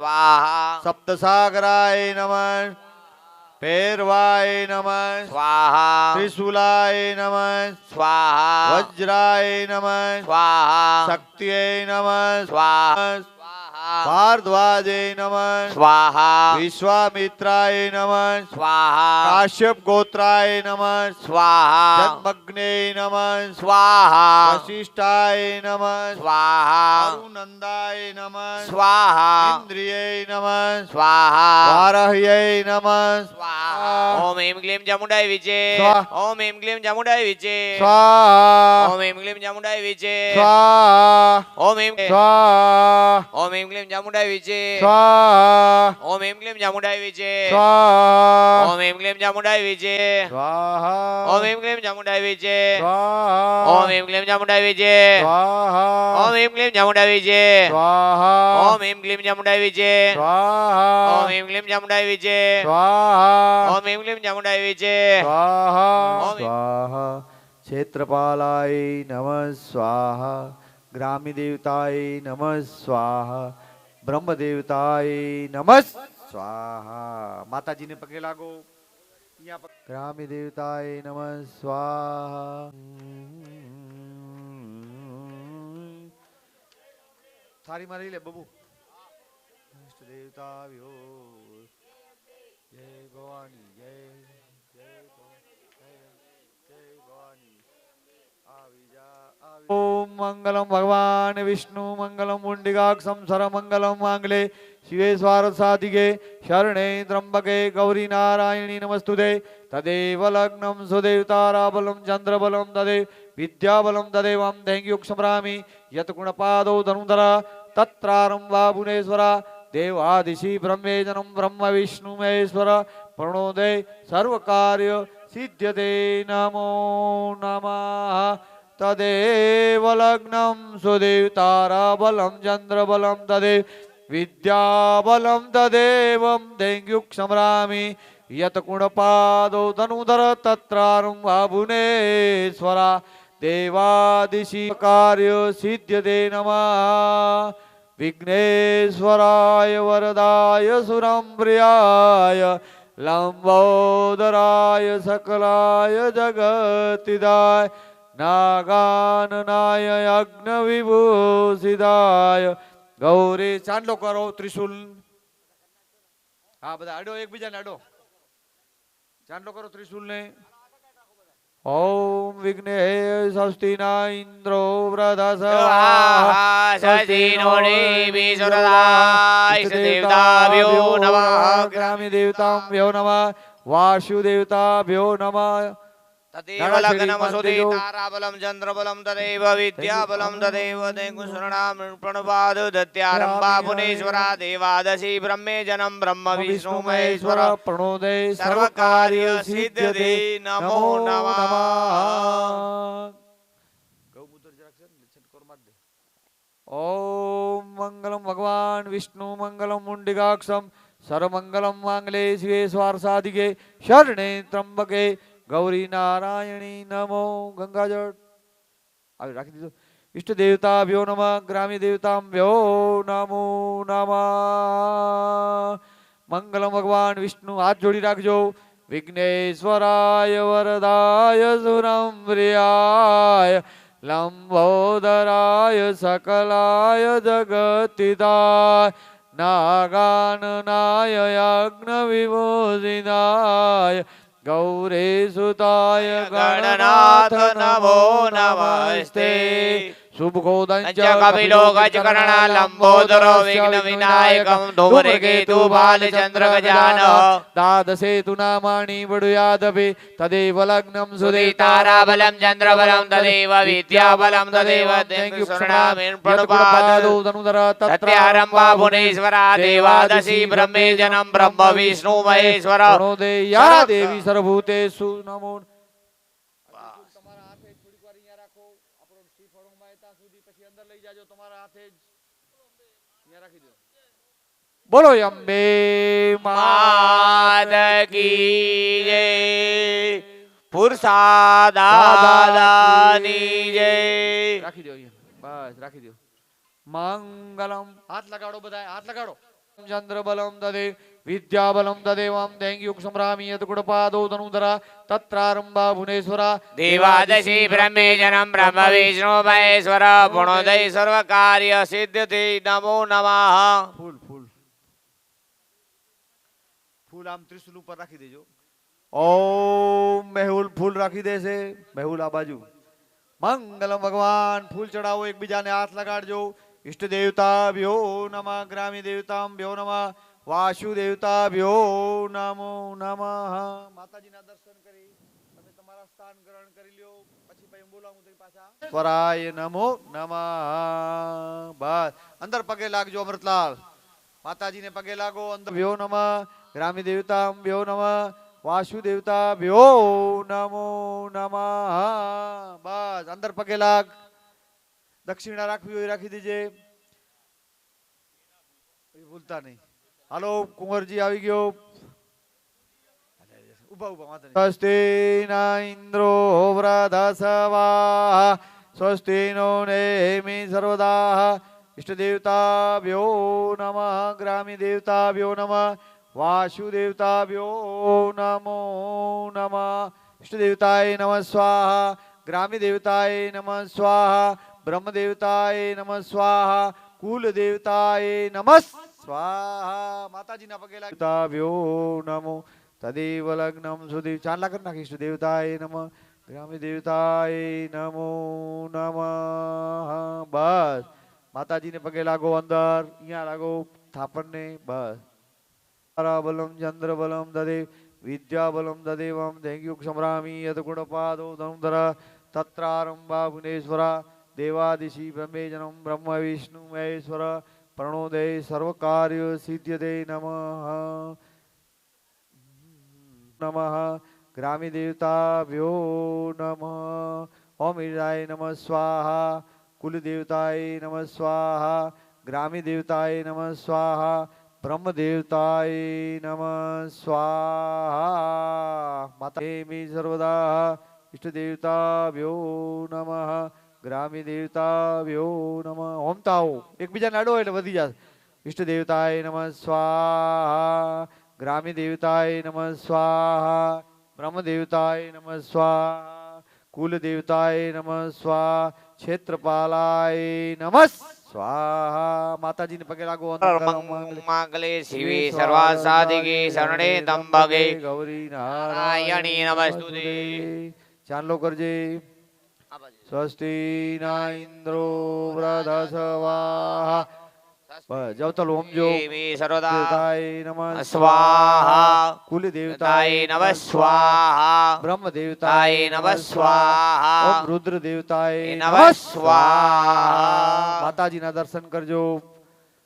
स्वाहा सप्तसागराय नमः पेरवाय नमः स्वाहा त्रिशूलाय नमः स्वाहा वज्राय नमः स्वाहा शक्तिये नमः स्वाहा भारद्वाजे नमः स्वाहा विश्वामित्राय नमः स्वाहा काश्यप गोत्राय नमः स्वाहा जन्मग्ने नमः स्वाहा वशिष्ठाय नमः स्वाहा अरुनंदाय नमः स्वाहा इंद्रिये नमः स्वाहा वारह्यै नमः स्वाहा ओम ऐं क्लीं चामुंडाय विचे स्वाहा ओम ऐं क्लीं चामुंडाय विचे स्वाहा ओम ऐं क्लीं चामुंडाय विचे स्वाहा ओम ऐं स्वाहा ओम ऐं क्लीं चामुंडाय विचे स्वाहा ओम ऐं क्लीं चामुंडाय विचे स्वाहा ओम ऐं क्लीं चामुंडाय विचे स्वाहा ओम ऐं क्लीं चामुंडाय विचे स्वाहा ओम ऐं क्लीं चामुंडाय विचे स्वाहा ओम ऐं क्लीं चामुंडाय विचे स्वाहा ओम ऐं क्लीं चामुंडाय विचे स्वाहा ओम ऐं क्लीं चामुंडाय विचे स्वाहा ओम ऐं क्लीं चामुंडाय विचे स्वाहा ओम स्वाहा क्षेत्रपालाय नमः स्वाहा ग्रामी देवताय नमः स्वाहा ब्रह्म देवताय नमः स्वाहा माताजी ने पगे लागो ग्रामी देवताय नमः स्वाहा थारी मारी ले बबू इष्ट देवता व्यो जय भवानी जय जय जय भवानी ओम मंगलम भगवान विष्णु मंगलम मुंडिकाक्षम सर मंगलम मांगले शिवे स्वारसाधिके शरणे त्र्यंबके गौरी नारायणी नमस्तुते तदेव लग्नं सुदेवताराबलं चंद्रबलं तदेव विद्याबलं तदेवं दैंग्युक्षमरामि यत्गुणपादौ धनुधरा तत्रारंभा भुवनेश्वरा देवादिशि ब्रह्मेजनं ब्रह्म विष्णु महेश्वर प्रणोदे सर्वकार्य सिद्ध्यते नमो नमः तदेव लग्नं सुदेवताराबलं चंद्रबलं तदेव विद्याबलं तदेवं दैंग्युक्षमरामि यत्कुणपादौ धनुधर तत्रारंभा भुवनेश्वरा देवादिशि कार्य सिद्ध्यते नमः विघ्नेश्वराय वरदाय सुरम्प्रियाय लंबोदराय सकलाय जगतिदाय नागाननाय यज्ञविभूषिताय गौरी चांदलो करो त्रिशूल हाँ बता अडो एक बीजा ने अडो चांदलो करो त्रिशूल ने ओम विघ्ने स्वस्तिना इंद्रो वृधस्वाहा स्वस्तिनो देवीसुरदाय देवताभ्यो नमः ग्रामी देवताभ्यो नमः वासुदेवताभ्यो नमः तदेव लग्नं सुदेवताराबलं चन्द्रबलं तदेव विद्याबलं तदेव दैंगुशरणां प्रणपाद दत्यारम्भा भुवनेश्वरा देवादशि ब्रह्मेजनं ब्रह्म विष्णु महेश्वर प्रणोदे सर्वकार्य सिद्ध्यते नमो नमः ओम मंगलम भगवान विष्णु मंगलम मुंडिकाक्षम सर्वमंगलम मांगले शिवे स्वारसाधिके शरणे त्र्यंबके गौरी नारायणी नमो गंगाजल આવી રાખી દીધો इष्ट देवताभ्यो नमः ग्रामी देवताभ्यो नमो नमः मंगलम भगवान विष्णु हाथ जोड़ी राखजो विघ्नेश्वराय वरदाय सुरम्प्रियाय लंबोदराय सकलाय जगतिदाय नागाननाय यज्ञविभूषिताय गौरीसुताय गणनाथ नमो नमस्ते शुभगोदञ्च कपिलो गजकर्णा लंबोदरो विघ्नविनायकं धूमकेतु बालचन्द्र गजानः द्वादशेतु नामानि वडुयादपि तदेव लग्नं सुदेवताराबलं चन्द्रबलं तदेव विद्याबलं तदेव दैंगुशरणां प्रणपादौ धनुधर तत्रारम्भा भुवनेश्वरा देवादशि ब्रह्मेजनं ब्रह्म विष्णु महेश्वर प्रणोदया देवी सर्वभूतेषु नमो बोलो अंबे मात की जय पुरसादानी जय राखी दो बस राखी दो मंगलम हाथ लगाड़ो बधाए हाथ लगाड़ो चंद्रबलं ददे विद्याबलं तदेवं दैंग्युक्सम्रामी यत्कुटपादौ तनुधरा तत्रारम्भा भुवनेश्वरा देवादशी ब्रह्मे जनम ब्रह्म विष्णु महेश्वर गुणोदय सर्व कार्य सिद्ध्यते नमो नमः फूल फूल फूल आम त्रिशूल ઉપર રાખી દેજો ઓમ મેહુલ ફૂલ રાખી દેશે મેહુલ આ બાજુ મંગલમ ભગવાન ફૂલ ચડાવો એકબીજાને હાથ લગાડજો ઈષ્ટ દેવતાભ્યો નમઃ ગ્રામી દેવતાભ્યો નમઃ વાસુ દેવતાભ્યો નમો નમઃ માતાજીના દર્શન કરી તમે તમારા સ્થાન ગ્રહણ કરી લ્યો પછી ભાઈ હું બોલાવું તો પાછા સ્વરાય નમો નમઃ બસ અંદર પગે લાગજો અમૃતલાલ માતાજીને પગે લાગો અંદર ભ્યો નમઃ ગ્રામી દેવતાભ્યો નમઃ વાસુ દેવતાભ્યો નમો નમઃ બસ અંદર પગે લાગ દક્ષિણા રાખવી હોય રાખી દીજે ભૂલતા નહીં હાલો કુંવરજી આવી ગયો ઉભા ઉભા માતા સ્વસ્તિ ના ઇન્દ્રો વ્રધસવા સ્વસ્તિ નો નેમિ સર્વદા ઇષ્ટ દેવતાભ્યો નમઃ ગ્રામી દેવતાભ્યો નમઃ વાસુ દેવતાભ્યો નમો નમઃ ઇષ્ટ દેવતાય નમઃ સ્વાહા ગ્રામી દેવતાય નમઃ સ્વાહા ब्रह्म देवताय नमः स्वाहा कुल देवताय नमः स्वाहा माताजी ना पगे देवताभ्यो नमो तदेव लग्नम सुदेव चांदला कर नाखी इष्ट देवताय नमः ग्रामी देवताय नमो नमः बस माताजी ने पगे लागो अंदर यहाँ लागो थापन ने बस बलम चंद्र बलम ददेव विद्या बलम ददेवम दैंग्युक सम्रामी यतगुणपादो धनुधरा तत्रारंभा भुवनेश्वरा देवादिशी ब्रह्मे जनम ब्रह्म विष्णु महेश्वर प्रणोदय सर्व कार्य सिद्ध्यते नमः नमः ग्रामी देवताभ्यो नमः ओम ईराय नमः स्वाहा कुल देवताय नमः स्वाहा ग्रामी देवताय नमः स्वाहा ब्रह्म देवताय नमः स्वाहा माता मे सर्वदा इष्ट देवताभ्यो नमः ग्रामी देवताभ्यो नमः ओम ताओ एक बीजा नाडो એટલે વધી જશે इष्ट देवताय नमः स्वाहा ग्रामी देवताय नमः स्वाहा ब्रह्म देवताय नमः स्वाहा कुल देवताय नमः स्वाहा क्षेत्रपालाय नमः स्वाहा माताजी ने पगे लागो मंगले शिवे सर्वार्थ साधिके शरणे त्र्यंबके गौरी नारायणी नमस्तुते चांदलो करजे स्वस्ति न इंद्रो वृधस्वा जवतल ओम जो देवताय नमः स्वाहा कुल देवताय नमः स्वाहा ब्रह्म देवताय नमः स्वाहा ओम रुद्र देवताय नमः स्वाहा माताजी ना दर्शन करजो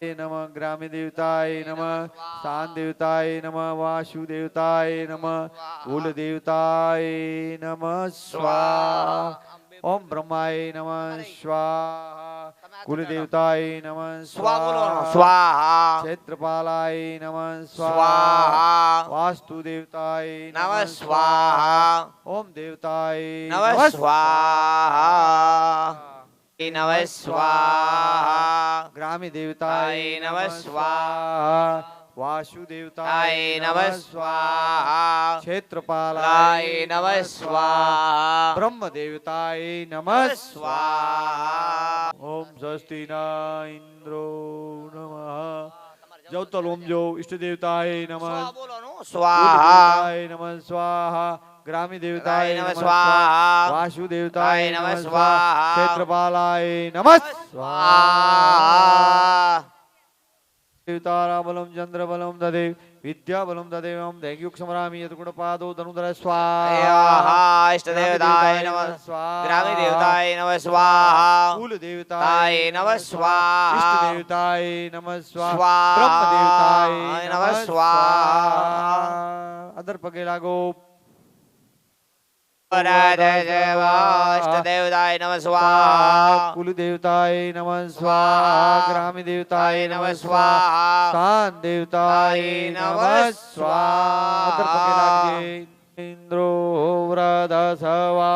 नमः ग्रामी देवताय नमः शान देवताय नमः वासु देवताय नमः कुल देवताय नमः स्वाहा ओम ब्रह्माय नमः स्वाहा कुल देवताय नमः स्वाहा क्षेत्रपालाय नमः स्वाहा वास्तु देवताय नमः स्वाहा ओम देवताय नमः स्वाहा नमः स्वाहा ग्रामी देवताय नमः स्वाहा वासु देवताय नमः स्वाहा क्षेत्रपालाय नमः स्वाहा ब्रह्म देवताय नमः स्वाहा ओम स्वस्ति न इंद्रो नमः जवतल ओम जो इष्ट देवताय नमः स्वाहा नमः स्वाहा ग्रामी देवताय नमः स्वाहा वासु देवताय नमः स्वाहा क्षेत्रपालाय नमः स्वाहा देवतारा बलम चंद्र बलम ददेव विद्या बलम ददेवम दैंग्युक समरामी यतगुणपादो धनुधर स्वाहा इष्ट देवताय नमः ग्रामी देवताय नमः स्वाहा कुल देवताय नमः स्वाहा इष्ट देवताय नमः स्वाहा स्वाहा ब्रह्म देवताय नमः स्वाहा अदर पगे लागो इष्ट देवताय नमः स्वाहा कुल देवताय नमः स्वाहा ग्रामी देवताय नमः स्वाहा शान देवताय नमः स्वाहा इंद्रो वृधस्वा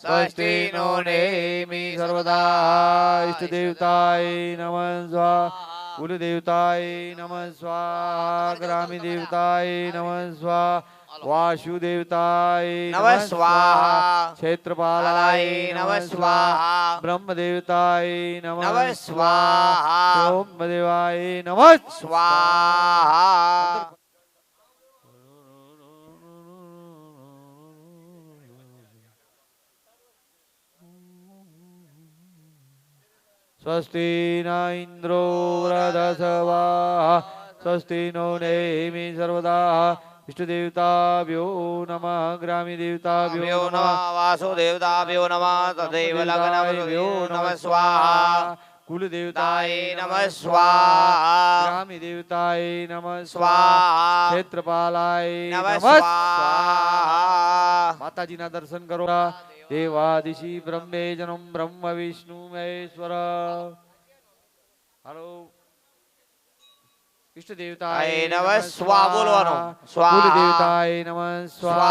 स्वस्ति नो नेमि सर्वदा इष्ट देवताय नमः स्वाहा कुल देवताय नमः स्वाहा ग्रामी देवताय नमः स्वाहा वासुदेवताय नमः स्वाहा क्षेत्रपालाय नमः स्वाहा ब्रह्मदेवताय नमः नमः स्वाहा सोमदेवाय नमः स्वाहा स्वस्ति न इंद्रो वृधस्वाहा स्वस्ति नो नेमि सर्वदा इष्टदेवताभ्यो नमः ग्रामी देवताभ्यो नमः वासुदेवताभ्यो नमः तदेव लग्नभ्यो नमः स्वाहा कुल देवताय नमः स्वाहा ग्रामी देवताय नमः स्वाहा क्षेत्रपालाय नमः नमः स्वाहा माताजी ना दर्शन करो देवादिशी ब्रह्मे जनम ब्रह्म विष्णु महेश्वर हेलो इष्ट देवताय नमः स्वाहा बोलवानो स्वाहा कुल देवताय नमः स्वाहा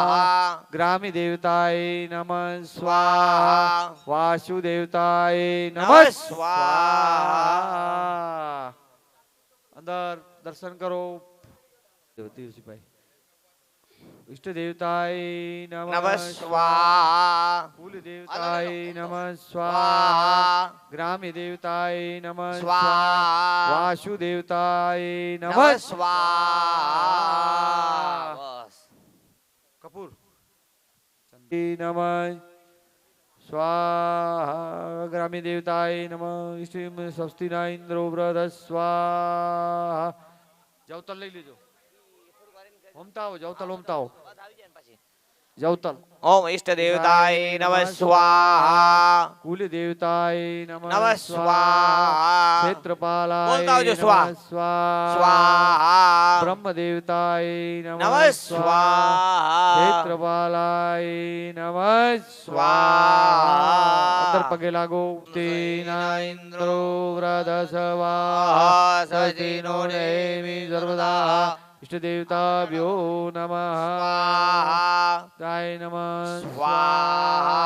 स्वाहा ग्रामी देवताय नमः स्वाहा स्वाहा वासुदेवताय नमः नमः स्वाहा अंदर दर्शन करो देवती भाई इष्ट देवताय नमः नमः स्वाहा कुल देवताय नमः स्वाहा स्वाहा ग्रामी देवताय नमः स्वाहा वासुदेवताय नमः नमः स्वाहा बस कपूर नमः स्वाहा ग्रामी देवताय नमः इष्ट स्वस्ति न इंद्रो वृधस्वाहा जवतल લઈ લેજો ઓમતાઓ જવતલ ઓમતાઓ जवतल ओम इष्ट देवताय नमः स्वाहा कुल देवताय नमः नमः स्वाहा क्षेत्रपालाय बोलता हो जो नमः स्वाहा। स्वाहा स्वाहा ब्रह्म देवताय नमः नमः स्वाहा स्वाहा क्षेत्रपालाय नमः स्वाहा अंदर पगे लागो तेना इंद्रो वृधस्वाहा सजिनो नेमि सर्वदा इष्ट देवताभ्यो नमः ताय नमः स्वाहा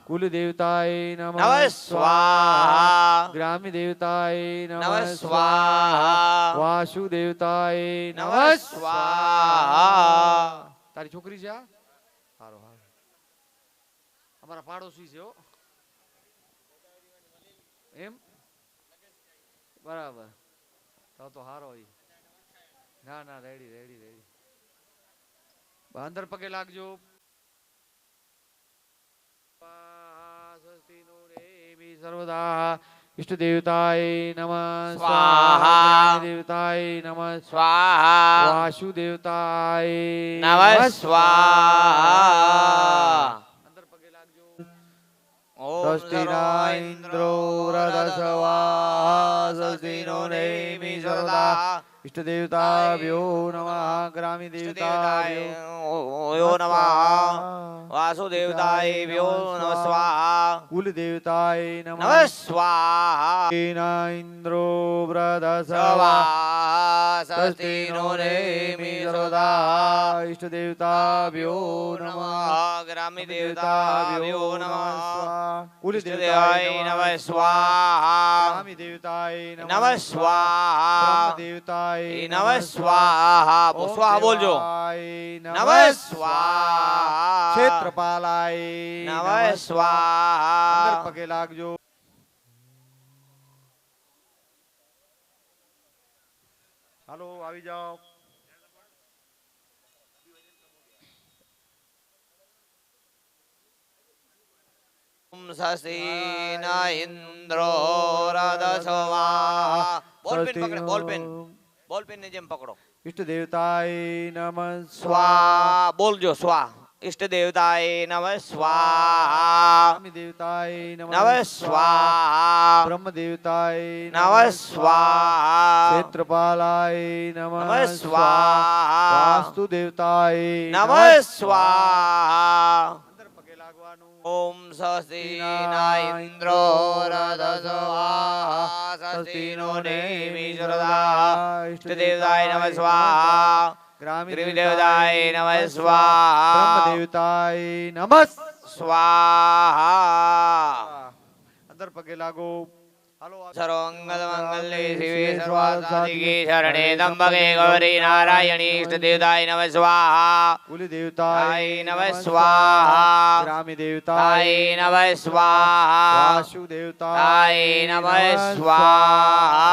कुल देवताय नमः नमः स्वाहा ग्रामी देवताय नमः नमः स्वाहा वासुदेवताय नमः नमः स्वाहा तारी छोकरी છે આ હારો હારો અમારા પાડોશી છે હો એમ બરાબર તો હારો ઈ ના ના રેડી રેડી રેડી અંદર પગે લાગજો સ્વસ્તિ નો રેમિ સર્વદા इष्ट देवताय नमः स्वाहा देवताय नमः स्वाहा वासुदेवताय नमः स्वाहा अंदर पगे लागजो ओम स्वस्ति न इंद्रो वृधस्वाहा स्वस्ति नो नेमि सर्वदा इष्ट देवताभ्यो नमः ग्रामी देवताभ्यो यो नमः वासुदेवताभ्यो नमः स्वाहा कुल देवताय नमः नमः स्वाहा न इंद्रो वृधस्वाहा स्वस्ति नो नेमि सर्वदा इष्ट देवताभ्यो नमः ग्रामी देवताभ्यो नमः कुल देवताय नमः स्वाहा ग्रामी देवताय नमः स्वाहा ब्रह्म देवताय नमः स्वाहा स्वाहा बोलजो नमः स्वाहा क्षेत्रपालाय नमः स्वाहा अंदर पगे लागजो હાલો આવી જાઓ ओम स्वस्ति न इंद्रो वृधस्वाहा बॉल पेन पकड़ो बॉल पेन ने जेम पकड़ो इष्ट देवताय नमः स्वाहा बोल जो स्वाहा इष्ट देवताय नमः स्वाहा स्वामी देवताय नमः स्वाहा ब्रह्म देवताय नमः स्वाहा क्षेत्रपालाय नमः नमः स्वाहा वास्तु देवताय नमः स्वाहा अंदर पगे लागवानु ओम स्वस्ति न इंद्रो वृधस्वाहा स्वस्ति नो नेमि सर्वदा इष्ट देवताय नमः स्वाहा ग्रामी देवताय नमः स्वाहा ब्रह्म देवताय नमः स्वाहा अंदर पगे लागो सर्वमंगलमंगले शिवे सर्वासाधिके शरणे त्र्यंबके गौरी नारायणी इष्टदेवताय नमः स्वाहा कुलदेवताय नमः स्वाहा ग्रामदेवताय नमः स्वाहा वासुदेवताय नमः स्वाहा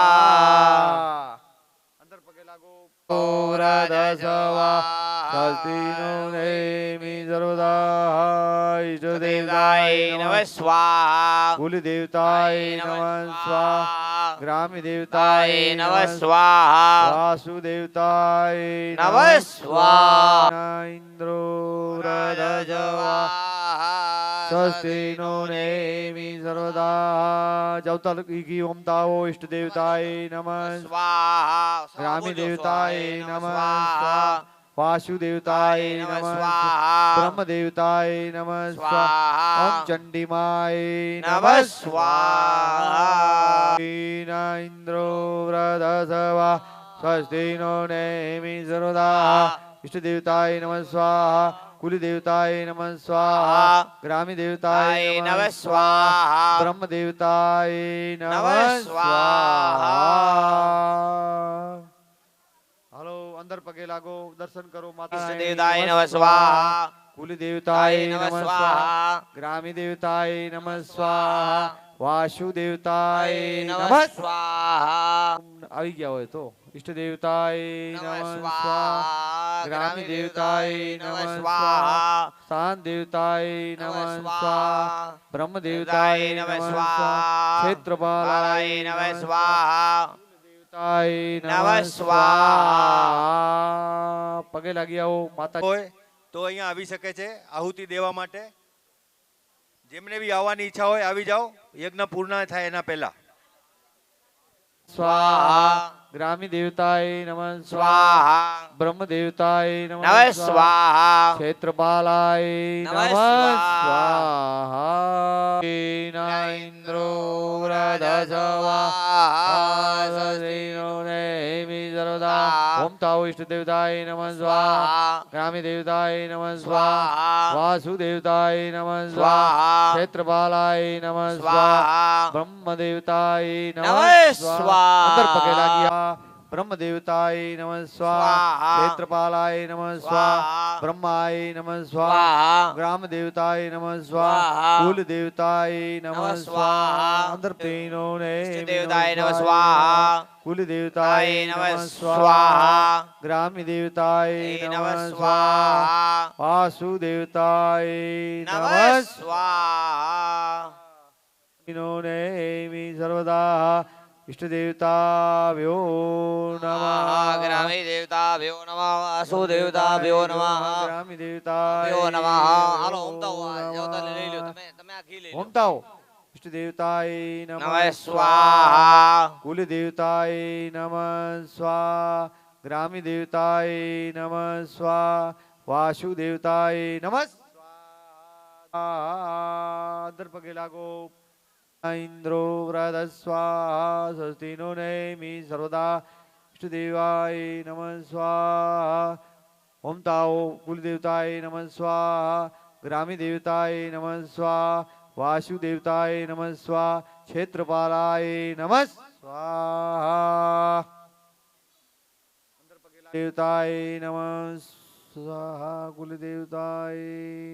अंदर पगे लागो ओरदसवा स्वस्तिनो नेमि सर्वदा इष्टदेवताय नमः स्वाहा कुलदेवताय नमः स्वाहा ग्रामदेवताय नमः स्वाहा वासुदेवताय नमः स्वाहा इंद्रो रदजवा स्वस्ति नो नेमि सर्वदा जवतल की ओमताओ इष्ट देवताय नमः स्वाहा ग्रामदेवताय नमः स्वाहा वासुदेवताय नमः स्वाहा ब्रह्मदेवताय नमः स्वाहा ओम चंडीमाय नमः स्वाहा इंद्रो वृधसवा स्वस्ति नो नेमि सर्वदा इष्ट देवताय नमः स्वाहा कुलदेवताय नमः स्वाहा ग्रामदेवताय नमः स्वाहा ब्रह्मदेवताय नमः स्वाहा हेलो अंदर पगे लागो दर्शन करो माता देवताय नमः स्वाहा कुलदेवताय नमः स्वाहा ग्रामदेवताय नमः स्वाहा वासुदेवताय नमः स्वाहा આવી ગયા હોય તો इष्ट देवताय नमः स्वाहा ग्रामी देवताय नमः स्वाहा स्थान देवताय नमः स्वाहा ब्रह्म देवताय नमः स्वाहा क्षेत्रपालाय नमः स्वाहा देवताय नमः स्वाहा પગે લાગી આવો માતા હોય તો અહીંયા આવી શકે છે આહુતિ દેવા માટે જેમને બી આવવાની ઈચ્છા હોય આવી જાઓ યજ્ઞ પૂર્ણ થાય એના પહેલા स्वाहा ग्रामी देवताय नमः स्वाहा ब्रह्म देवताय नमः नमः स्वाहा क्षेत्रपालाय नमः नमः स्वाहा स्वाहा इंद्रो वृधसवा आससीनो नेमि सर्वदा ओम ताओ इष्ट देवताय नमः स्वाहा ग्रामी देवताय नमः स्वाहा वासुदेवताय नमः स्वाहा क्षेत्रपालाय नमः स्वाहा ब्रह्म देवताय नमः स्वाहा अंदर पगे लागिया ब्रह्म देवताय नमः स्वाहा क्षेत्रपालाय नमः स्वाहा ब्रह्माय नमः स्वाहा ग्राम देवताय नमः स्वाहा कुल देवताय नमः स्वाहा अंदर तीनों ने देवताय नमः स्वाहा कुल देवताय नमः स्वाहा स्वाहा ग्राम देवताय नमः नमः स्वाहा स्वाहा वासुदेवताय नमः नमः स्वाहा तीनों ने सर्वदा इष्ट देवताभ्यो नमः ग्रामी देवताभ्यो नमः वासु देवताभ्यो नमः ग्रामी देवताभ्यो नमः हालो ओम ताओ देवता ले लो તમે આખી લઈ લો ओम ताओ इष्ट देवताय नमः नमः स्वाहा कुल देवताय नमः स्वाहा ग्रामी देवताय नमः स्वाहा वासु देवताय नमः स्वाहा अंदर पगे लागो इंद्रो वृधस्वाहा स्वस्ति नो नेमि सर्वदा इष्ट देवाय नमः स्वाहा ओम ताओ कुल देवताय नमः स्वाहा ग्रामी देवताय नमः स्वाहा वासुदेवताय नमः स्वाहा क्षेत्रपालाय नमः स्वाहा देवताय नमः स्वाहा कुल देवताय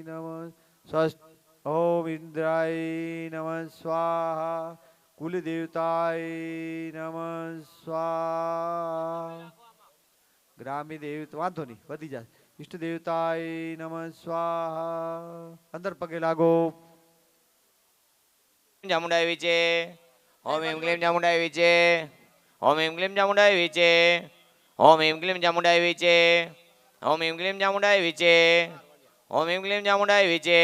नमः स्वस्थ ओम इंद्राय नमः स्वाहा कुल देवताय नमः स्वाहा ग्रामी देवता वांधो नहीं वधी जाए इष्ट देवताय नमः स्वाहा अंदर पगे लागो ચામુંડાઈ વિચે ઓમ એમ ક્લીમ ચામુંડાઈ વિચે ઓમ એમ ક્લીમ ચામુંડાઈ વિચે ઓમ એમ ક્લીમ ચામુંડાઈ વિચે ઓમ એમ ક્લીમ ચામુંડાઈ વિચે ઓમ એમ ક્લીમ ચામુંડાઈ વિચે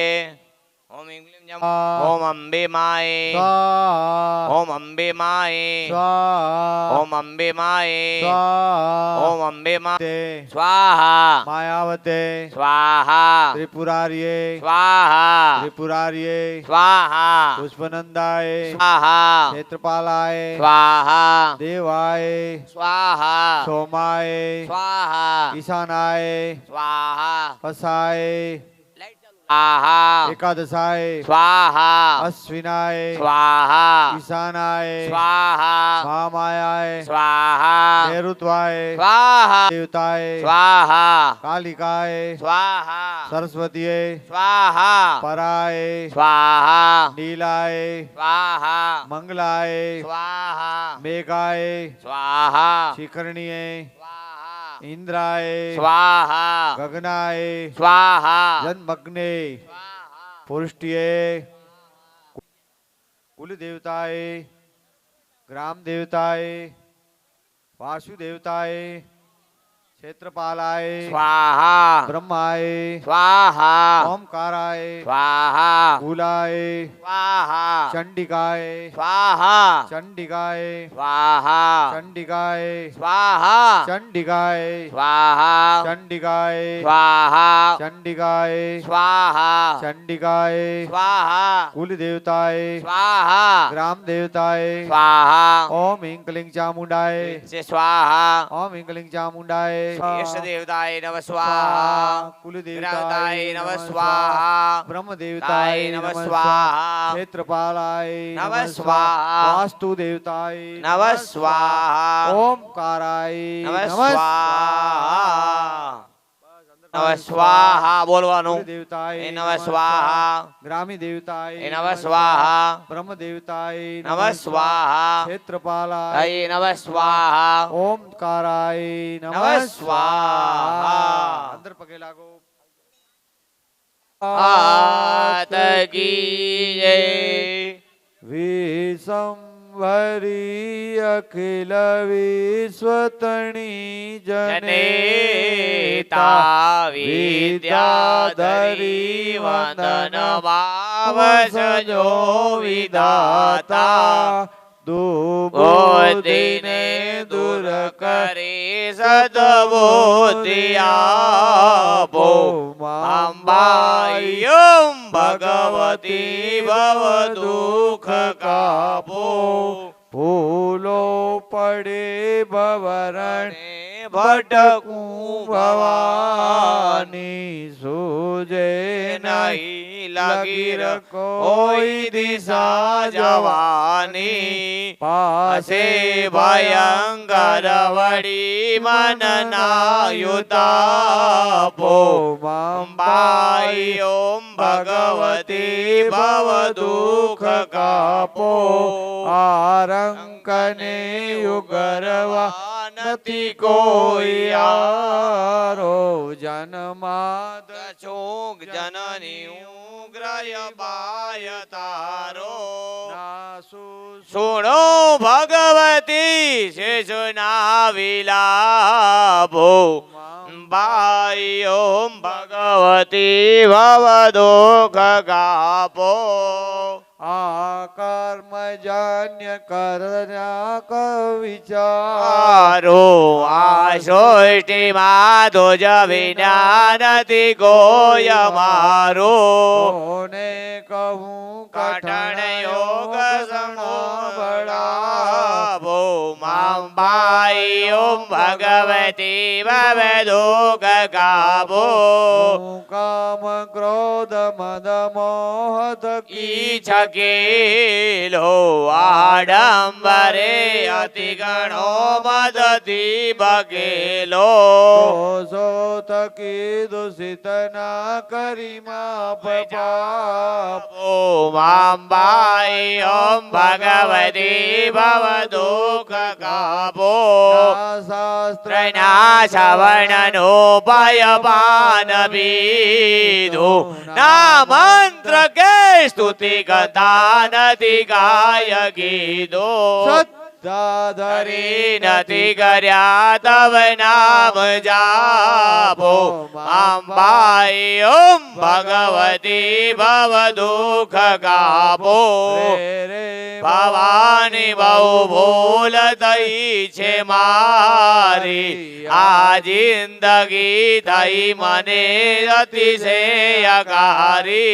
ओम ऐं क्लीं जम ओम अंबे माए स्वाहा ओम अंबे माए स्वाहा ओम अंबे माए स्वाहा ओम अंबे मा ते स्वाहा मायावते स्वाहा त्रिपुरार्ये स्वाहा त्रिपुरार्ये स्वाहा पुष्पनंदाय स्वाहा क्षेत्रपालाय स्वाहा देवाय स्वाहा सोमाय स्वाहा ईशानाय स्वाहा पसाय लाइट चालू स्वाहा एकादशाय स्वाहा अश्विनाय स्वाहा ईशानाय स्वाहा महामायाय स्वाहा नैऋत्वाय स्वाहा देवताय स्वाहा कालिकाय स्वाहा सरस्वतीये स्वाहा पराय स्वाहा नीलाय स्वाहा मंगलाय स्वाहा मेघाय स्वाहा शिखरणीये स्वाहा इंद्राय स्वाहा गगनाय स्वाहा जन्मग्ने पुरुष्टिये कुल देवताय ग्राम देवताय वासुदेवताय क्षेत्रपालाय स्वाहा ब्रह्माय स्वाहा ओमकाराय स्वाहा कुलाय स्वाहा चंडिकाय स्वाहा चंडिकाय स्वाहा चंडिकाय स्वाहा चंडिकाय स्वाहा चंडिकाय स्वाहा चंडिकाय स्वाहा चंडिकाय स्वाहा कुल देवताय स्वाहा ग्राम देवताय स्वाहा ओम इंकलिंग चामुंडाय से स्वाहा ओम इंकलिंग चामुंडाय इष्ट देवताय नमः स्वाहा कुल देवताय नमः स्वाहा ब्रह्म देवताय नमः स्वाहा क्षेत्रपालाय नमः स्वाहा वास्तु देवताय नमः स्वाहा ओमकाराय नमः स्वाहा नमः स्वाहा बोलવાનું कुल देवताय नमः स्वाहा ग्रामी देवताय नमः स्वाहा ब्रह्म देवताय नमः स्वाहा क्षेत्रपालाय नमः स्वाहा ओमकाराय नमः स्वाहा अंदर पगे लागो आत की जय विसंवरी अखिल विश्वतणी जनेता विद्याधरी वंदन भाव सजो विदाता दुबोधिने दूर करे सद्बुद्धिया भो अम्बायं भगवती भव दुख कापो फूलो पड़े भवरणे भटकूं भवानी सूझे नहीं लगी कोई दिशा जवानी पासे भयंकर वड़ी मन नायुता पो बाई ओम भगवती भव दुख कापो आरंकने युगरवा नति कोई आरो जन्माद चोग जननी उग्रय बाय तारो नासु सुनो भगवती शिशुना विलापो बाई ओम भगवती भव दुख कापो कर्मजन्य करण्या विचार आरो आशोष्टि माधो जविज्ञानति गोय मारो ने कहूँ कठण योग सणो बड़ा भो मां बाई ओम भगवती भव दुख कापो काम क्रोध मद मोहत की छकेलो आडंबरे अति गणो मदति बकेलो सो थकी दूषित ना करी माप पाप ओ मां बाई ओम भगवती भव दुख कापो शास्त्र ना श्रवणनोपय पान विदु ना मंत्र के स्तुति कथा नति गाय गीदो सत्ताधरी नति कर्या तव नाम जापो अम्बाई ओम भगवती भव दुख कापो भवानी बहु भूल दई छे मारी आ जिंदगी दई मने अतिशय अकारी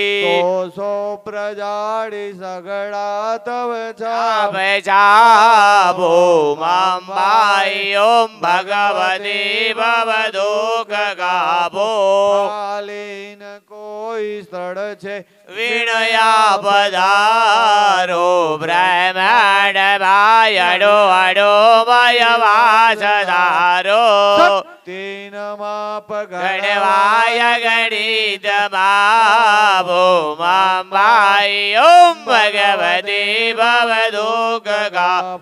सो प्रजाड़ी सगड़ा तव छाप छापो अम्बाई ओम भगवती भव दुख गापो कालीन कोई સ્થળ છે. વિણયા પધારો બ્રહ્માંડ ભાયડો અડો વયવાસ ધારો તેન માપ ગણવાય ગણિત બાબો માબાઈ ઓમ ભગવતી ભવદુઃખ ગા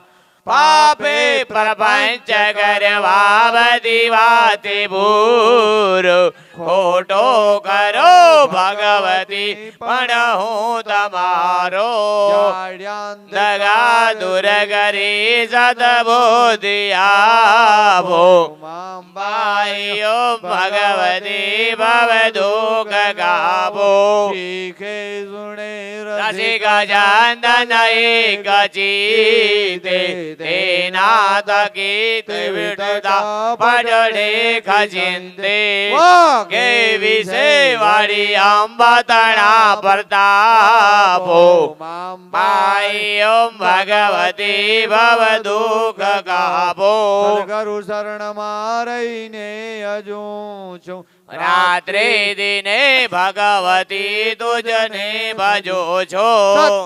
પાપે પ્રપંચ કરવાવતી વાતે ભૂરો ખોટો કરો ભગવતી પણ હું તમારો દગા દૂર કરી સદબોધિ આપો બાઈ ઓમ ભગવતી ભવદુઃખ ગાવો શીખે સુણે રસિક ચંદન એક ચીતે તેના તકી વિટતા પડડે ખજિંદે કે વિશે વાળી અંબતણા પ્રતાપો માઈ ઓમ ભગવતી ભવદુઃખ ગાવો ગુરુ શરણ મારઈને અજુ છું રાત્રે દિને ભગવતી તુજને ભજો છો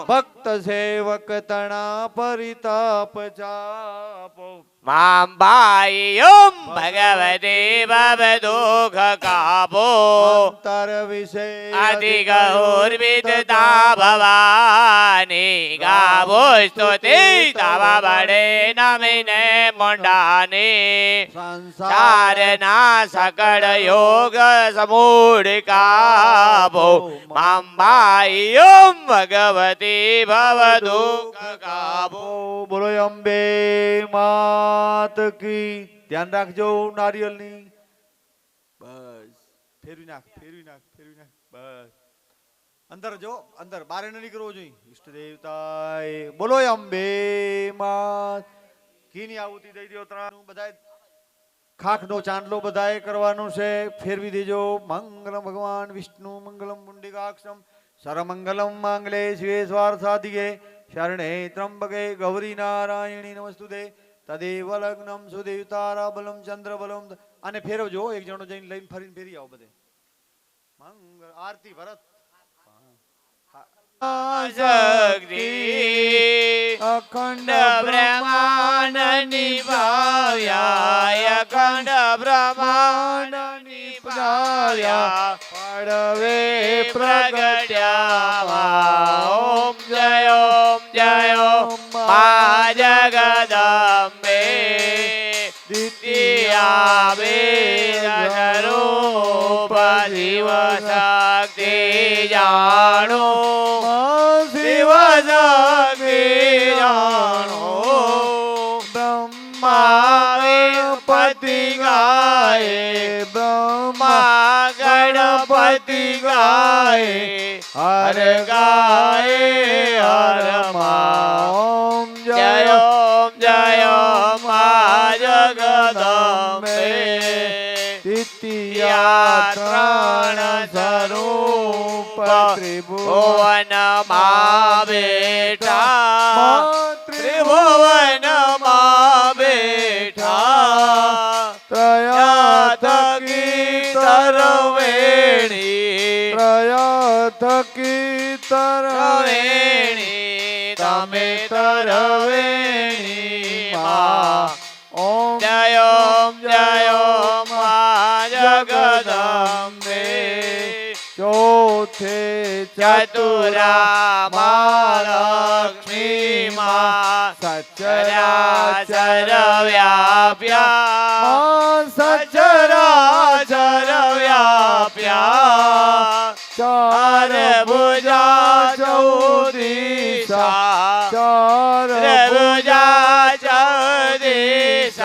ભક્ત સેવક તણા પરિતાપ ચાપો માબાઈ ઓમ ભગવતી ભવદુઃખ કાપો અંતર વિશે અતિ ગૌરવિદતા ભવાની ગાવો સ્તુતિ તવ બડે નમિને મુંડાની સંસારના સકળ યોગ સમૂઢ કાપો માબાઈ ઓમ ભગવતી ભવદુઃખ કાપો બોલો અંબે માત કી. ધ્યાન રાખજો નારિયેળની. બસ ફેરવી નાખ ફેરવી નાખ ફેરવી નાખ. બસ અંદર જો અંદર બારે ન નીકળવો જોઈએ. ઈષ્ટ દેવતાએ બોલો અંબે માત કીની આહુતિ દઈ દો. ત્રણ બધાય ખાખનો ચાંદલો બધાએ કરવાનો છે. ફેરવી દેજો. મંગલમ ભગવાન વિષ્ણુ મંગલમ પુંડિકાક્ષમ સર્વમંગલમ માંગલે શિવે સ્વાર્થાધિકે શરણે ત્રંબકે ગૌરી નારાયણી નમસ્તુતે તદેવ લગ્નમ સુદેવતારા બલમ ચંદ્ર બલમ. અને ફેરવજો. એક જણો જઈને લઈને ફરીને ફેરી આવો બધે. મંગળ આરતી ભરત શક્તિ અખંડ બ્રહ્માંડ નિભાવ્યા અખંડ બ્રહ્માંડ નિભાવ્યા પડવે પ્રગટ્યા ઓમ જય મા જગદંબે દ્વિતીયા વેદરૂપ શિવ શક્તિ જાણો શિવ શક્તિ જાણો બ્રહ્મા પતિ ગાય બ્રહ્મા ગણપતિ ગાય હર ગાય હર મા જય મા જગદંબે ત્રણ સ્વરૂપ ત્રિભુવન માં બેઠા ત્રિભુવન માં બેઠા ત્રયા થકી તરવેણી ત્રયા થકી તરવેણી તમે તરવેણી માં ઓમ જય મા જગદંબે ચોથે ચતુરા મા લક્ષ્મી મા સચરાચર વ્યાપ્યા સચરાચર વ્યાપ્યા ચાર ભુજા ચૌદિશા ચાર ભુજા ચૌદિશા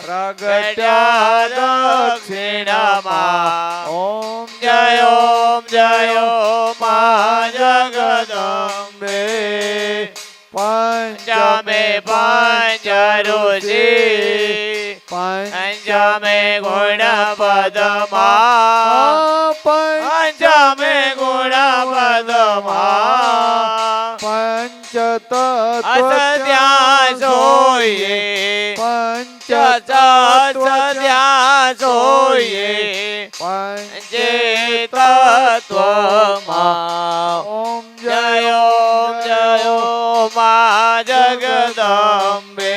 પ્રગટ્યા દક્ષિણમાં ઓમ જય મા જગદંબે પંચમે પંચ ઋષિ પંચમે ગુણ પદમા પંચમે ગુણ પદમા પંચ ત્યાં સોઈએ પંચ ત્યાં સોઈએ પંચે તત્વમાં ઓમ જય ઓમ મા જગદંબે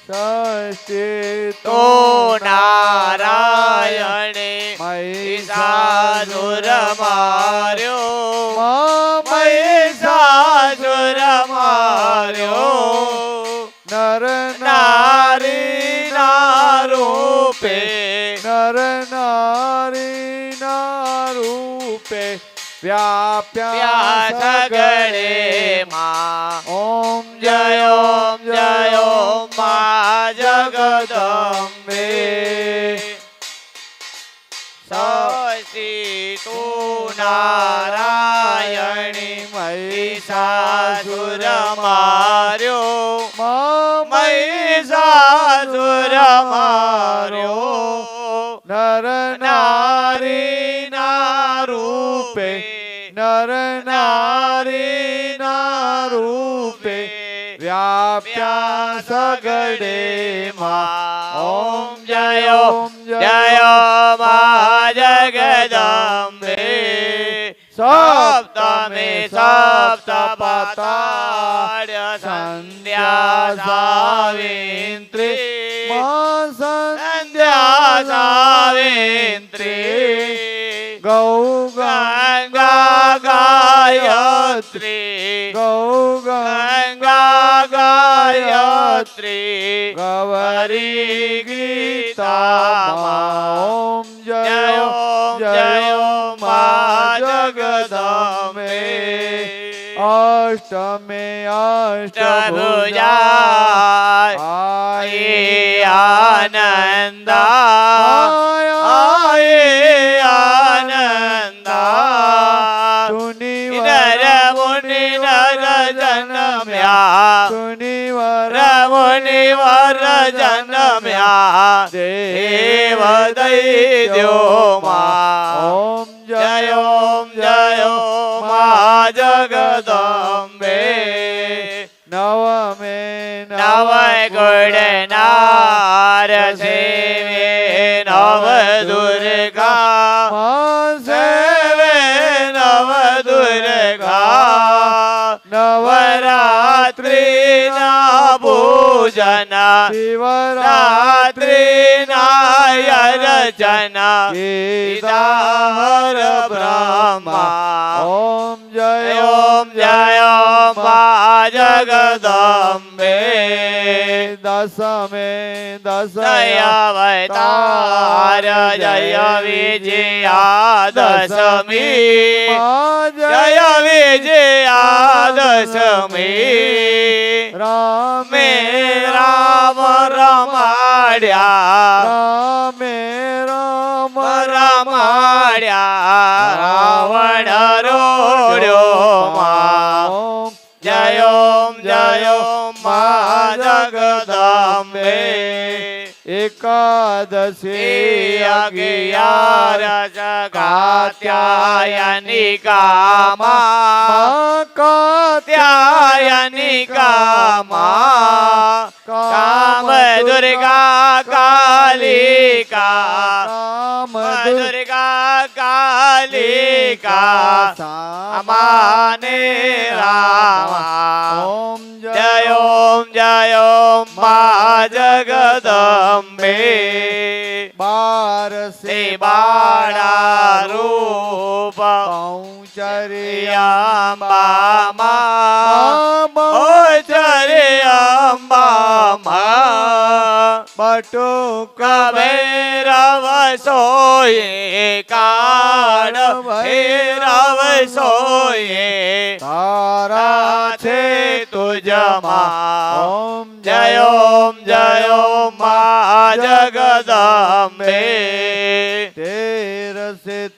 ષષ્ઠી તો નારાયણે મહિષાસુર માર્યો મહિષાસુર માર્યો નર નારી ના રૂપે નર નારી ના રૂપે વ્યાપ્યા સગળે માં ઓમ જય ઓમ મા જગદંબે ષષ્ઠી તુ નારાયણી મહિષાસુર માર્યો મહિષાસુર માર્યો નર નારી ના રૂપે નર નારી ના રૂપે વ્યાપ્યા સગડે માં ઓમ જય મા જગદંબે સપ્તમે સપ્તપતાડ્ય સંધ્યા સાવિત્રી સંધ્યા સાવિત્રી ગૌ ગંગા ગાયત્રી ગૌ ગંગા ગાયત્રી ગૌરી ગીતામાં ઓમ જય જય મા જગદંબે અષ્ટમે અષ્ટભુજા આયે આનંદા આયે આનંદા નર મુનિ નર જન્મ્યા સુનિવર મુનિવર જન્મ્યા દેવ દૈત્યોમાં ઓમ જય મા જગદંબે નવમે નવ ગુણ નાર સેવે નવ દુર્ગા સેવે નવ દુર્ગા નવરાત્રી ના પૂજન રાત્રી ના યર્ચન ગીતાહર બ્રહ્મા ઓમ જય મા જગદંબે દસમે દયાવતાર જય વિજયા દશમી જય વિજયા દશમી રામે રામ રમાડ્યા રામે રામ રમાડ્યા રાવણ રોડ્યો માં ઓમ જય મા જગદંબે એકાદશી અગિયાર કાત્યાયનિકામાં કાત્યાયનિકામાં કામ દુર્ગા કાલિકા કામ દુર્ગા કાલિકા અમાને રામા ઓમ જય મા જગદંબે બાર સે બાળા રૂપ અંબામાં અંબામાં બટુક ભૈરવ સોયે કાળ ભૈરવ સોયે તારા છે તુજમાં ઓમ જય મા જગદંબે તેરસે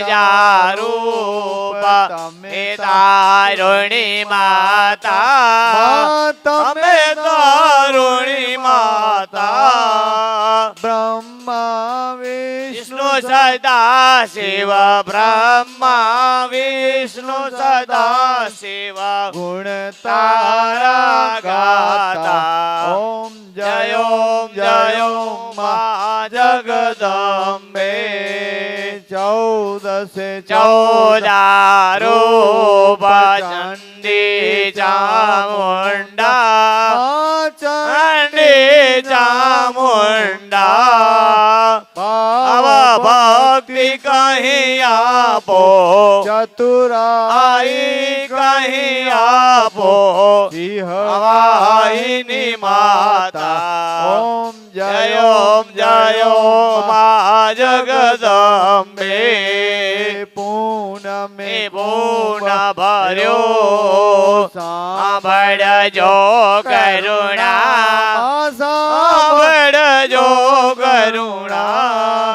પ્રજારૂપ તમે તારુણી માતા તમે તારુણી માતા બ્રહ્મા વિષ્ણુ સદા શિવ બ્રહ્મા વિષ્ણુ સદા શિવ ગુણ તારા ગાતા ઓમ જય મા જગદંબે ચૌદ ચૌદસે ચૌદારૂપ ચંડી ચામુંડા ચંડી ચામુંડા આવા ભક્તિ કહી આપો ચતુરાઈ કહી આપો હવાઈની માતા ઓમ જય ઓમ જય ઓમ મા જગદંબે પૂનમે પૂર્ણ ભર્યો સાંભળજો કરુણા સાંભળજો કરુણા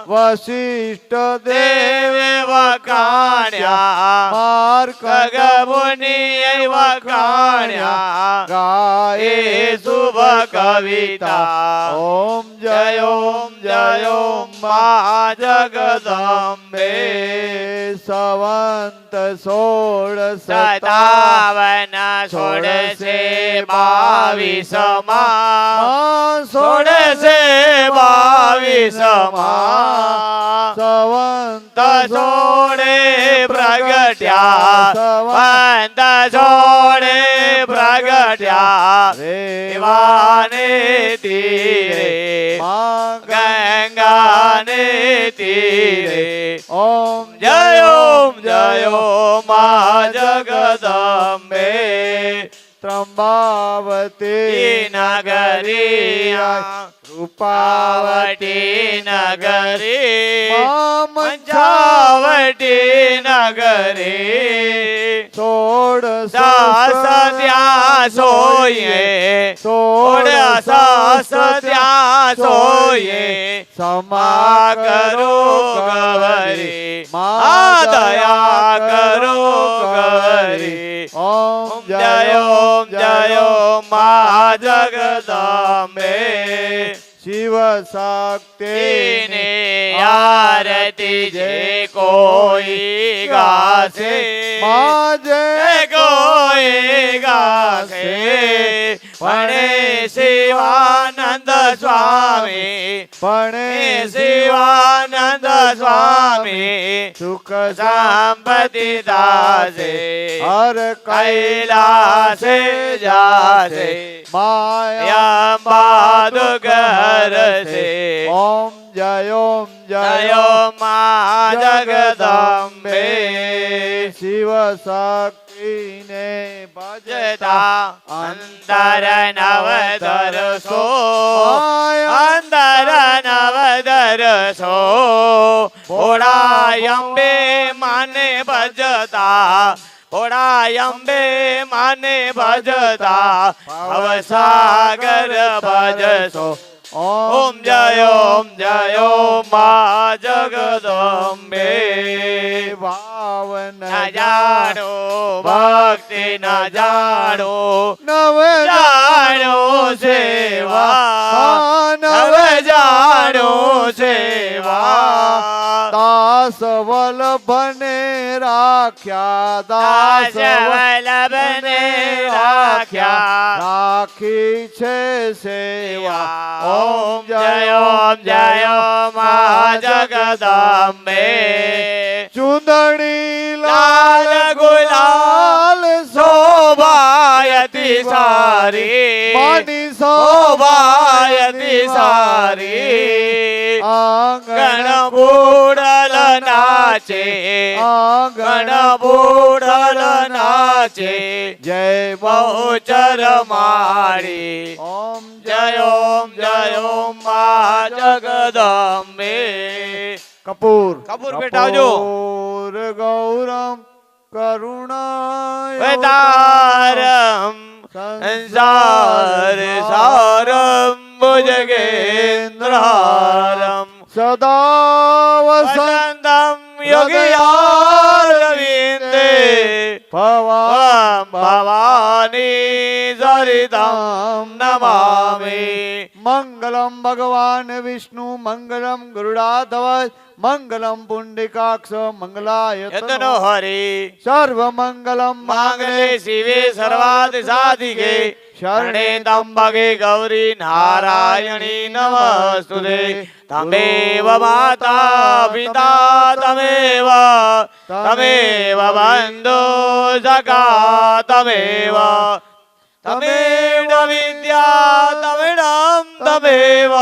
વશિષ્ઠ દેવે વખાણ્યા માર્કગ મુનિએ વખાણ્યા ગાયે એ શુભ કવિતા ઓમ જય ઓમ જય ઓમ મા જગદંબે સવંત 16 સતાવન સોળસે 22 માં સોળસે 22 માં સવંત સોળે પ્રગટ્યા સંત સોળે પ્રગટ્યા રેવાને તીરે ગંગાને તીરે ઓમ જય ઓમ મા જગદંબે ત્રંબાવતી નગરી રૂપાવટી નગરી મંચાવટી નગરી 16 સાસ ત્યાં સોઈએ 16 સાસ ત્યાં સોઈએ સમા કરો ગવરી આ દયા કરો ગવરી ઓમ જય ઓમ મા જગદંબે શિવ શક્તિ ને આરતી જે કોઈ ગાશે માજે કોઈ ગાશે ભણે શિવાનંદ સ્વામી ભણે શિવાનંદ સ્વામી સુખ સંપત્તિ દાસે હર કૈલાસે જાશે માયા અંબાદુ ઘર છે ઓમ જય જય મા જગદંબે શિવ શક્તિને ભજતા અંતર નવદરસો અંતર નવદરસો ભોળા અંબે માને ભજતા ભોળા અંબે માને ભજતા ભવસાગર ભજશો ઓમ જય મા જગદંબે ભાવન ન જાણો ભક્તિ ન જાણો નવ જાણો સેવા નવ જાણો સેવા દાસ વલ્લભને રાખ્યા દાસ વલ્લભને રાખ્યા રાખી છે સેવા ઓમ જય મા જગદંબે ચુંદડી લાલ ગુલાલ શોભાયતી સારી માની શોભાયતી સારી આંગણ બુડલ નાચે આંગણ બુડલ નાચે જય બહુચર મારી ઓમ જય મા જગદંબે કપૂર કપૂર બેટાવજો. કપૂર ગૌરમ કરુણા તારમ સંસાર સારમ ભુજગેન્દ્રહારમ સદા વસંતમ યોગિયારવિંદે ભવાની સરિતમ નમામિ મંગલમ ભગવાન વિષ્ણુ મંગલમ ગરુડાધવજ મંગલમ પુંડિકાક્ષ મંગલાય યતનો હરી સર્વ મંગલમ માંગલે શિવે સર્વાર્થ સાધિકે શરણે ત્રંબકે ગૌરી નારાયણી નમસ્તુતે તમેવ માતા પિતા તમેવ તમેવ બંધુ સખા તમેવ તમેવ વિદ્યા તમેવ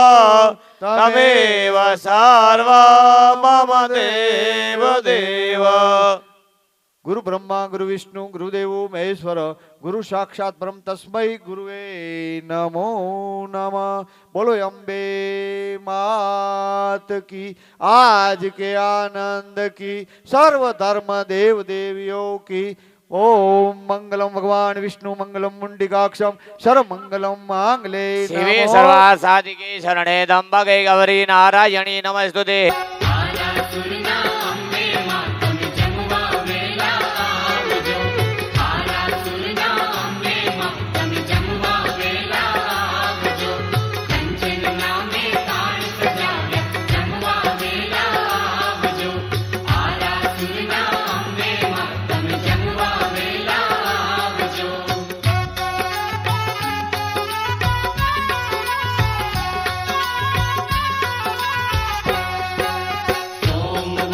તમેવ સર્વ મમ દેવ દેવ. ગુરુ બ્રહ્મા ગુરુ વિષ્ણુ ગુરુદેવો મહેશ્વર ગુરુ સાક્ષાત પરમ તસ્મૈ ગુરુવે નમો નમઃ. બોલો અંબે માત કી આજ કે આનંદ કી સર્વ ધર્મ દેવ દેવીઓ કી. ઓમ મંગલમ ભગવાન વિષ્ણુ મંગલમ મુંડિકાક્ષમ સર્વમંગલમ માંગલે શિવે નમો. સર્વાર્થ સાધિકે શરણે ત્રંબકે ગૌરી નારાયણી નમસ્તુતે. ઓમ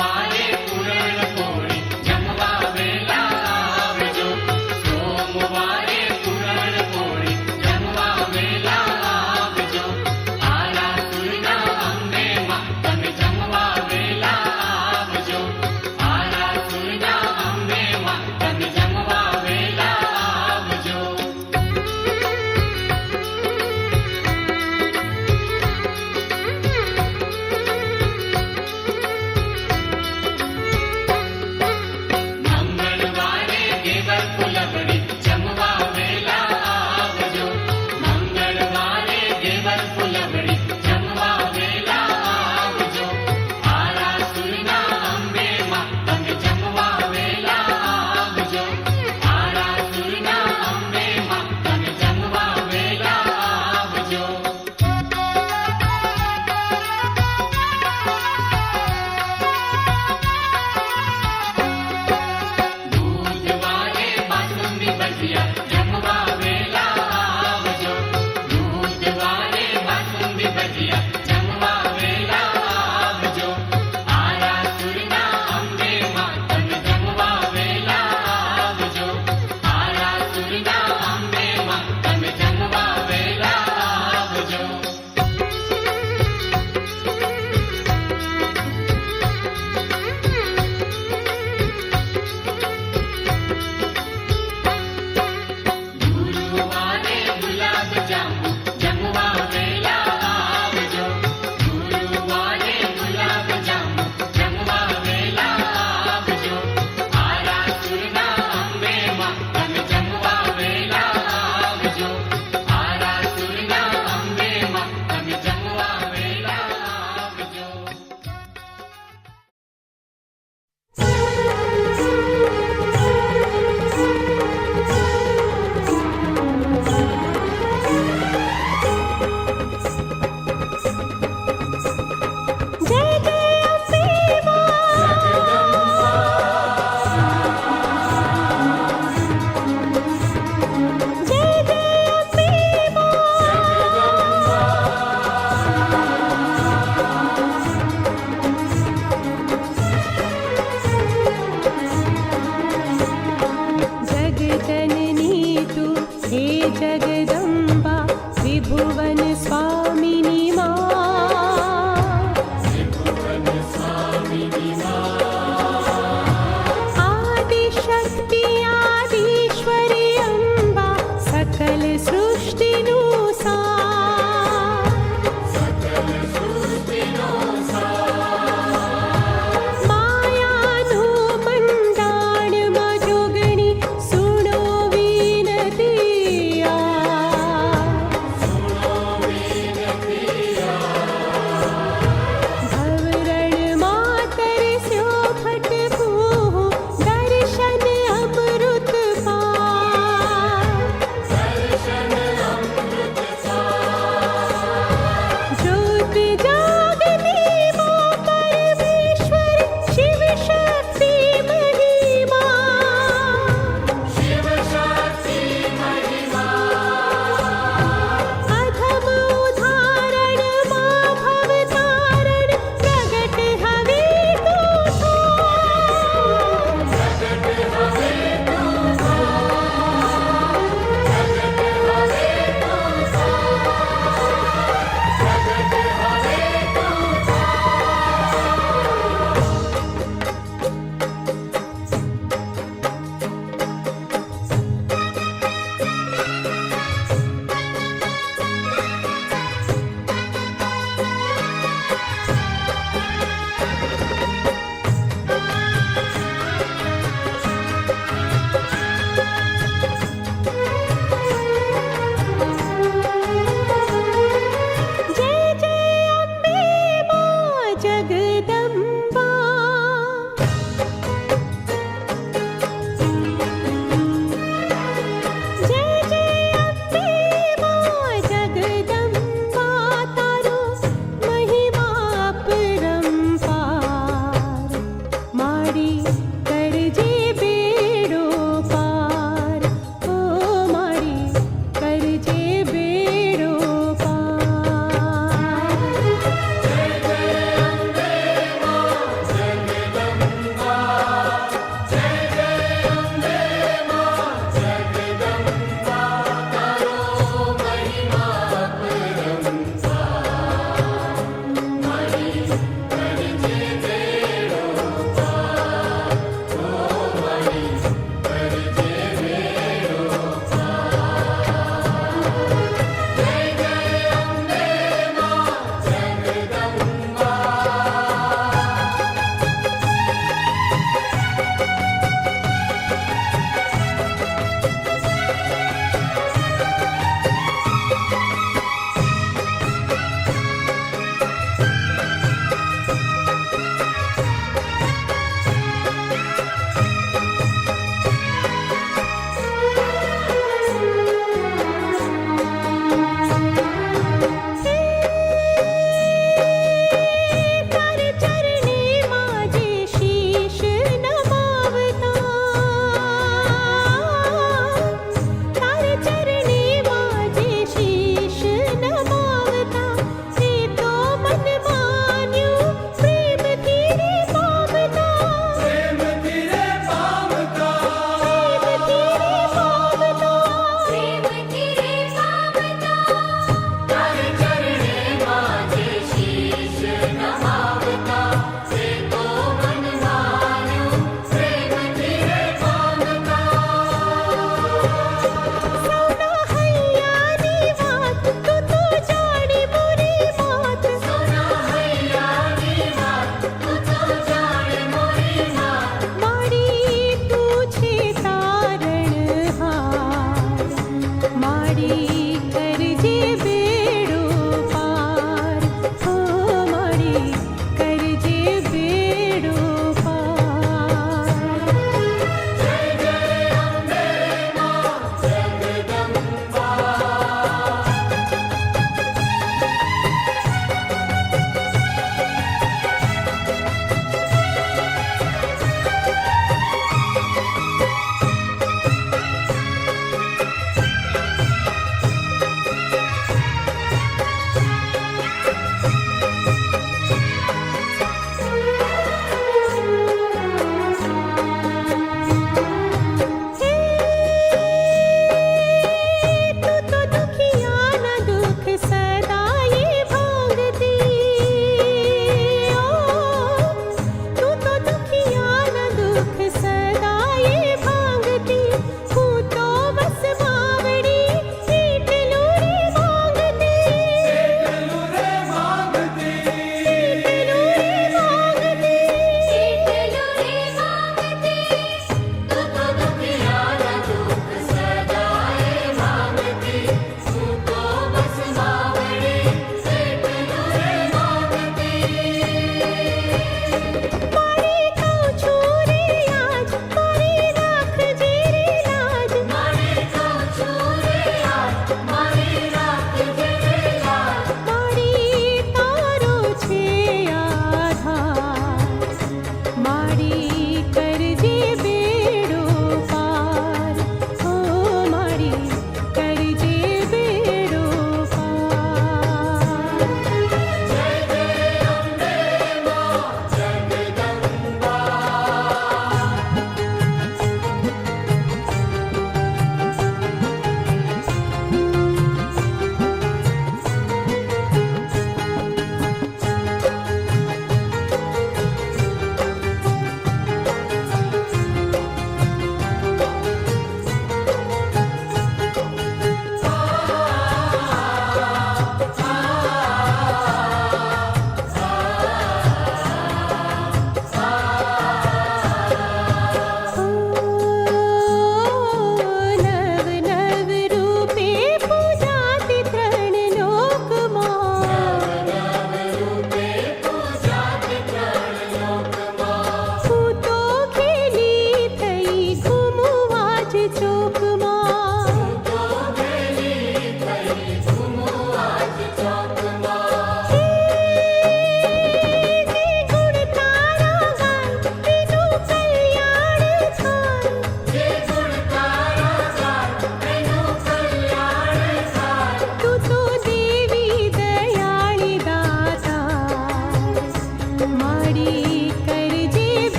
जग